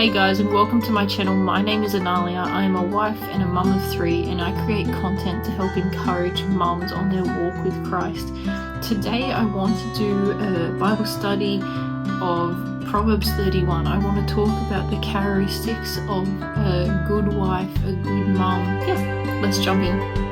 Hey guys, and welcome to my channel. My name is Analia. I am a wife and a mum of 3, and I create content to help encourage mums on their walk with Christ. Today I want to do a Bible study of Proverbs 31. I want to talk about the characteristics of a good wife, a good mum. Yeah, let's jump in.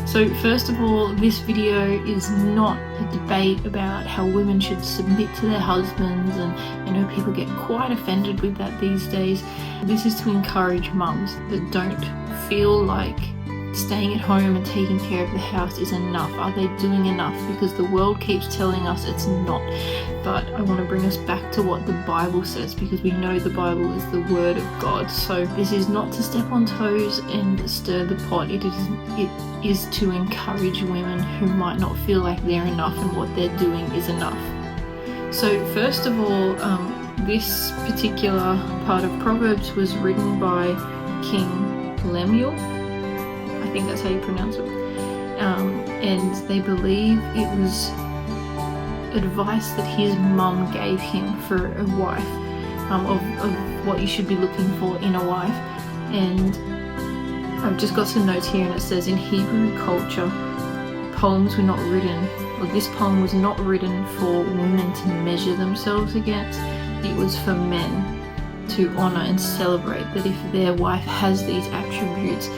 So first of all, this video is not a debate about how women should submit to their husbands, and people get quite offended with that these days. This is to encourage mums that don't feel like staying at home and taking care of the house is enough. Are they doing enough? Because the world keeps telling us it's not. But I want to bring us back to what the Bible says, because we know the Bible is the word of God. So this is not to step on toes and stir the pot. It is to encourage women who might not feel like they're enough and what they're doing is enough. So first of all, this particular part of Proverbs was written by King Lemuel. I think that's how you pronounce it. And they believe it was advice that his mum gave him for a wife, of what you should be looking for in a wife. And I've just got some notes here, and it says, in Hebrew culture, poems were not written, or this poem was not written for women to measure themselves against. It was for men to honour and celebrate that if their wife has these attributes,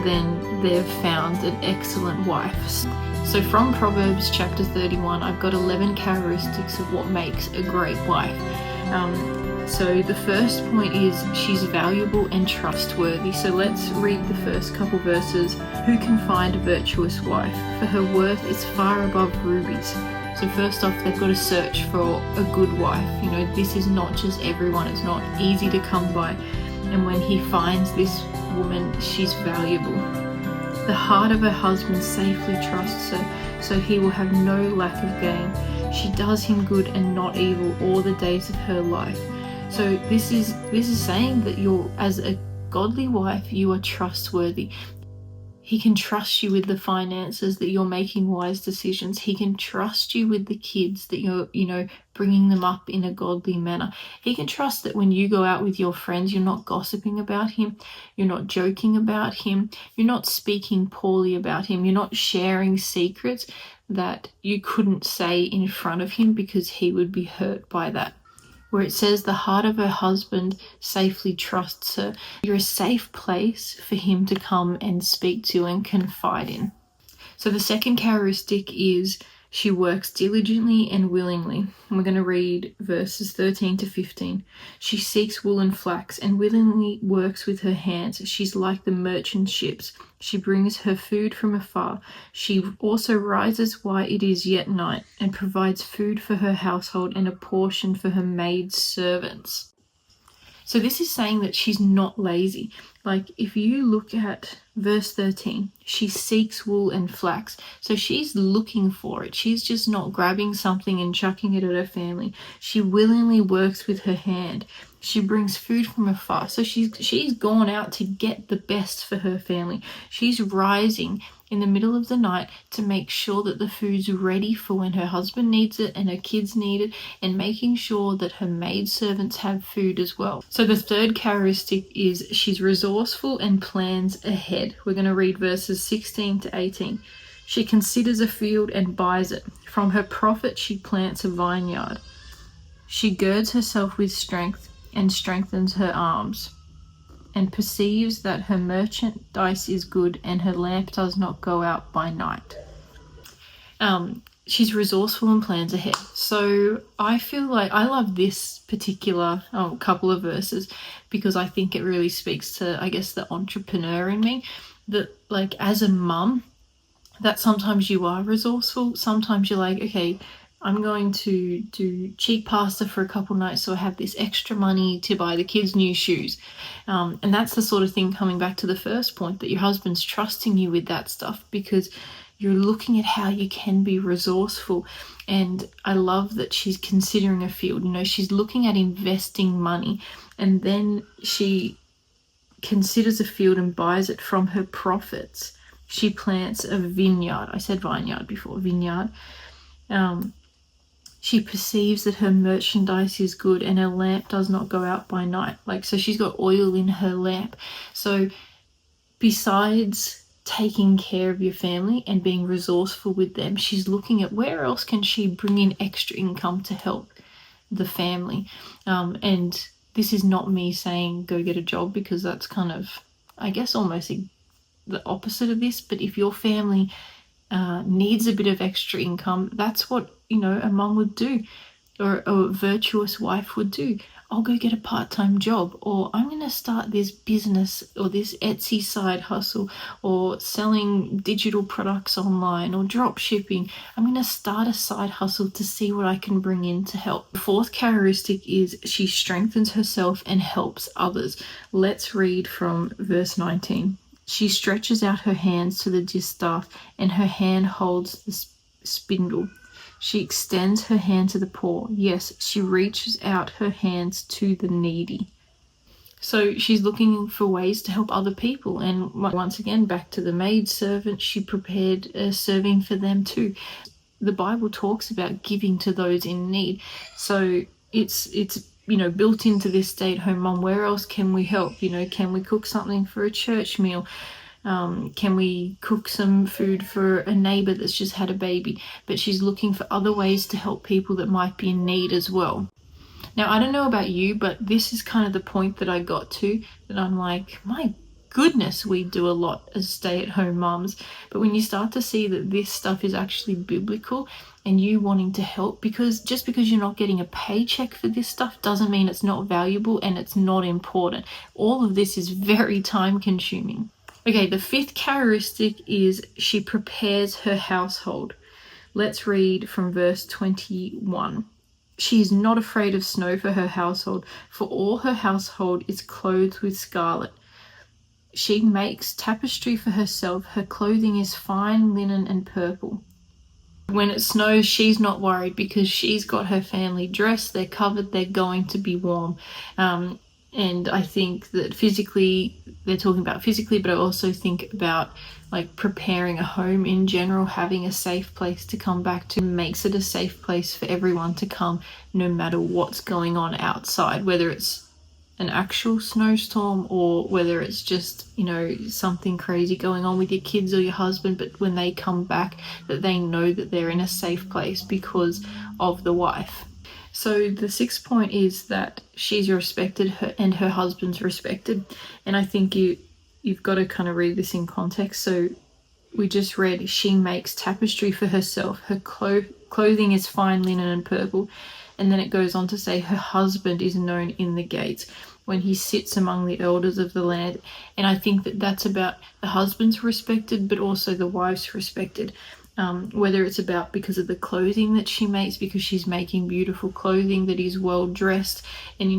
then they've found an excellent wife. So from Proverbs chapter 31, I've got 11 characteristics of what makes a great wife. So the first point is she's valuable and trustworthy. So let's read the first couple verses. Who can find a virtuous wife? For her worth is far above rubies. So first off, they've got to search for a good wife. This is not just everyone. It's not easy to come by. And when he finds this woman, she's valuable. The heart of her husband safely trusts her, so he will have no lack of gain. She does him good and not evil all the days of her life. So this is saying that as a godly wife, you are trustworthy. He can trust you with the finances, that you're making wise decisions. He can trust you with the kids, that you're, bringing them up in a godly manner. He can trust that when you go out with your friends, you're not gossiping about him, you're not joking about him, you're not speaking poorly about him, you're not sharing secrets that you couldn't say in front of him because he would be hurt by that. Where it says the heart of her husband safely trusts her. You're a safe place for him to come and speak to and confide in. So the second characteristic is she works diligently and willingly. And we're going to read verses 13 to 15. She seeks wool and flax and willingly works with her hands. She's like the merchant ships. She brings her food from afar. She also rises while it is yet night and provides food for her household and a portion for her maid servants. So this is saying that she's not lazy. Like if you look at verse 13, she seeks wool and flax. So she's looking for it. She's just not grabbing something and chucking it at her family. She willingly works with her hand. She brings food from afar. So she's gone out to get the best for her family. She's rising in the middle of the night to make sure that the food's ready for when her husband needs it and her kids need it, and making sure that her maidservants have food as well. So the third characteristic is she's resourceful and plans ahead. We're going to read verses 16 to 18. She considers a field and buys it. From her profit she plants a vineyard. She girds herself with strength and strengthens her arms, and perceives that her merchandise is good and her lamp does not go out by night. She's resourceful and plans ahead. So I feel like I love this particular couple of verses because I think it really speaks to, I guess, the entrepreneur in me, that like as a mum, that sometimes you are resourceful. Sometimes you're like, okay, I'm going to do cheap pasta for a couple nights so I have this extra money to buy the kids new shoes. And that's the sort of thing, coming back to the first point, that your husband's trusting you with that stuff because you're looking at how you can be resourceful. And I love that she's considering a field. She's looking at investing money, and then she considers a field and buys it. From her profits she plants a vineyard. I said vineyard before, vineyard. She perceives that her merchandise is good and her lamp does not go out by night. So she's got oil in her lamp. So besides taking care of your family and being resourceful with them, she's looking at where else can she bring in extra income to help the family. And this is not me saying go get a job, because that's kind of, I guess, almost the opposite of this. But if your family needs a bit of extra income, that's what, a mum would do, or a virtuous wife would do. I'll go get a part-time job, or I'm going to start this business or this Etsy side hustle, or selling digital products online, or drop shipping. I'm going to start a side hustle to see what I can bring in to help. The fourth characteristic is she strengthens herself and helps others. Let's read from verse 19. She stretches out her hands to the distaff, and her hand holds the spindle. She extends her hand to the poor. Yes, she reaches out her hands to the needy. So she's looking for ways to help other people. And once again, back to the maid servant, she prepared serving for them too. The Bible talks about giving to those in need. So it's built into this stay-at-home mum. Where else can we help? Can we cook something for a church meal? Can we cook some food for a neighbor that's just had a baby? But she's looking for other ways to help people that might be in need as well. Now, I don't know about you, but this is kind of the point that I got to, that I'm like, my goodness, we do a lot as stay-at-home moms. But when you start to see that this stuff is actually biblical, and you wanting to help, because just because you're not getting a paycheck for this stuff doesn't mean it's not valuable and it's not important. All of this is very time-consuming. Okay, the fifth characteristic is she prepares her household. Let's read from verse 21. She is not afraid of snow for her household, for all her household is clothed with scarlet. She makes tapestry for herself. Her clothing is fine linen and purple. When it snows, she's not worried, because she's got her family dressed, they're covered, they're going to be warm. And I think that physically, they're talking about physically, but I also think about preparing a home in general, having a safe place to come back to, makes it a safe place for everyone to come, no matter what's going on outside, whether it's an actual snowstorm or whether it's just, something crazy going on with your kids or your husband. But when they come back, that they know that they're in a safe place because of the wife. So the sixth point is that she's respected, and her husband's respected. And I think you've got to kind of read this in context. So we just read, she makes tapestry for herself. Her clothing is fine linen and purple. And then it goes on to say her husband is known in the gates when he sits among the elders of the land. And I think that that's about the husband's respected, but also the wife's respected. Whether it's about because of the clothing that she makes, because she's making beautiful clothing that is well dressed. And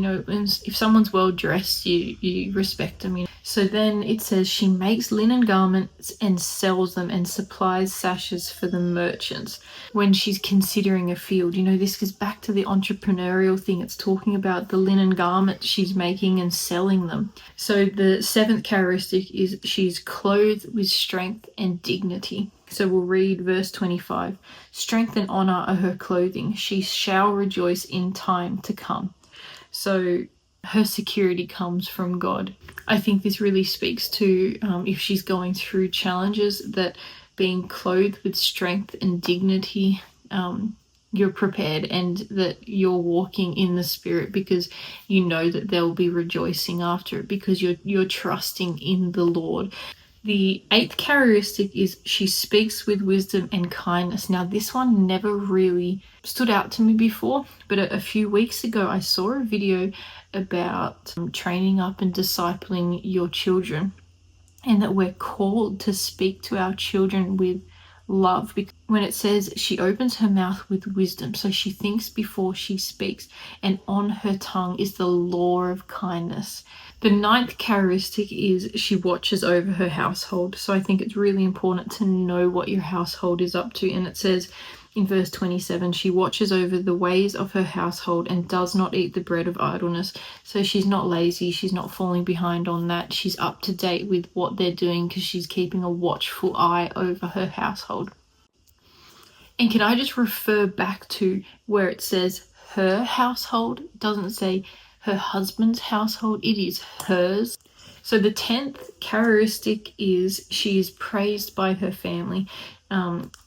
if someone's well dressed, you respect them. So then it says she makes linen garments and sells them, and supplies sashes for the merchants. When she's considering a field, this goes back to the entrepreneurial thing. It's talking about the linen garments she's making and selling them. So the seventh characteristic is she's clothed with strength and dignity. So we'll read verse 25. Strength and honor are her clothing. She shall rejoice in time to come. So her security comes from God. I think this really speaks to if she's going through challenges, that being clothed with strength and dignity, you're prepared, and that you're walking in the Spirit, because you know that they'll be rejoicing after it, because you're trusting in the Lord. The eighth characteristic is she speaks with wisdom and kindness. Now, this one never really stood out to me before, but a few weeks ago I saw a video about training up and discipling your children, and that we're called to speak to our children with love. Because when it says she opens her mouth with wisdom, so she thinks before she speaks, and on her tongue is the law of kindness. The ninth characteristic is she watches over her household. So I think it's really important to know what your household is up to. And it says in verse 27, she watches over the ways of her household and does not eat the bread of idleness. So she's not lazy. She's not falling behind on that. She's up to date with what they're doing, because she's keeping a watchful eye over her household. And can I just refer back to where it says her household? It doesn't say her husband's household, it is hers. So the 10th characteristic is she is praised by her family.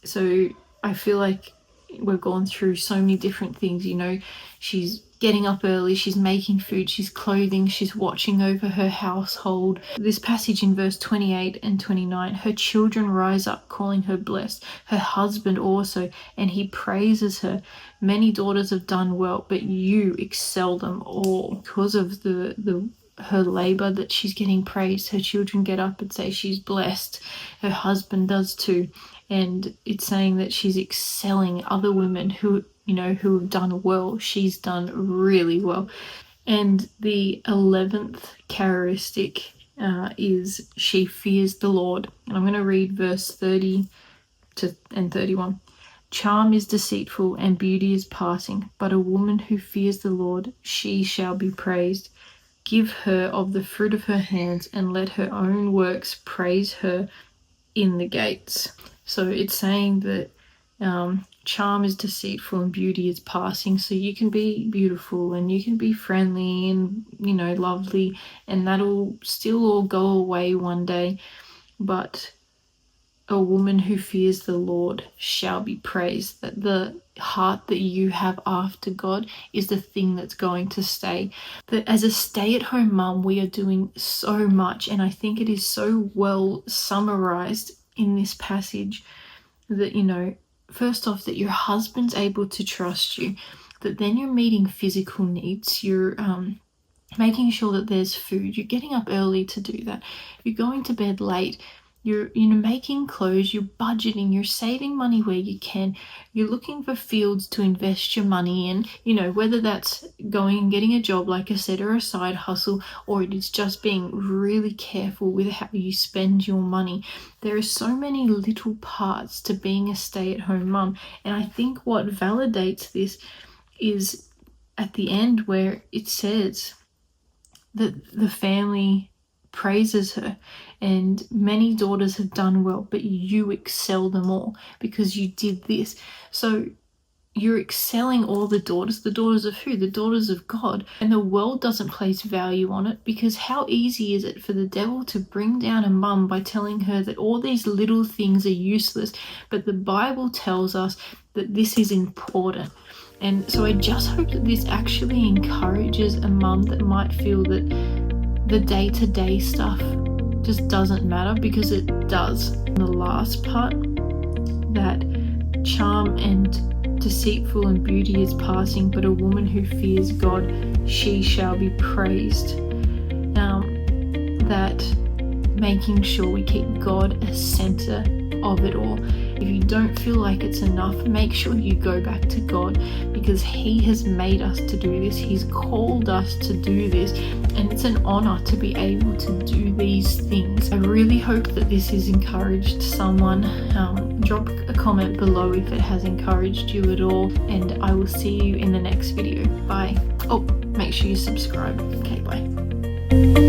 So I feel like we've gone through so many different things, you know, she's getting up early, she's making food, she's clothing, she's watching over her household. This passage in verse 28 and 29, her children rise up calling her blessed, her husband also, and he praises her. Many daughters have done well, but you excel them all. Because of her labor that she's getting praised, her children get up and say she's blessed, her husband does too. And it's saying that she's excelling other women who, you know, who have done well. She's done really well. And the 11th characteristic is she fears the Lord. And I'm going to read verse 30 and 31. Charm is deceitful and beauty is passing, but a woman who fears the Lord, she shall be praised. Give her of the fruit of her hands, and let her own works praise her in the gates. So it's saying that charm is deceitful and beauty is passing. So you can be beautiful and you can be friendly and, you know, lovely, and that'll still all go away one day. But a woman who fears the Lord shall be praised. That the heart that you have after God is the thing that's going to stay. That as a stay-at-home mum, we are doing so much, and I think it is so well summarized in this passage that, you know, first off, that your husband's able to trust you, that then you're meeting physical needs, you're making sure that there's food, you're getting up early to do that, you're going to bed late, you're, you know, making clothes, you're budgeting, you're saving money where you can, you're looking for fields to invest your money in, you know, whether that's going and getting a job, like I said, or a side hustle, or it is just being really careful with how you spend your money. There are so many little parts to being a stay-at-home mum, and I think what validates this is at the end where it says that the family praises her, and many daughters have done well, but you excel them all because you did this. So you're excelling all the daughters of who? The daughters of God. And the world doesn't place value on it, because how easy is it for the devil to bring down a mum by telling her that all these little things are useless, but the Bible tells us that this is important. And so I just hope that this actually encourages a mum that might feel that the day-to-day stuff just doesn't matter, because it does. The last part, that charm and deceitful and beauty is passing, but a woman who fears God, she shall be praised. That making sure we keep God as center of it all. If you don't feel like it's enough, make sure you go back to God, because He has made us to do this. He's called us to do this, and it's an honor to be able to do these things. I really hope that this has encouraged someone. Drop a comment below if it has encouraged you at all, and I will see you in the next video. Bye. Oh, make sure you subscribe. Okay, bye.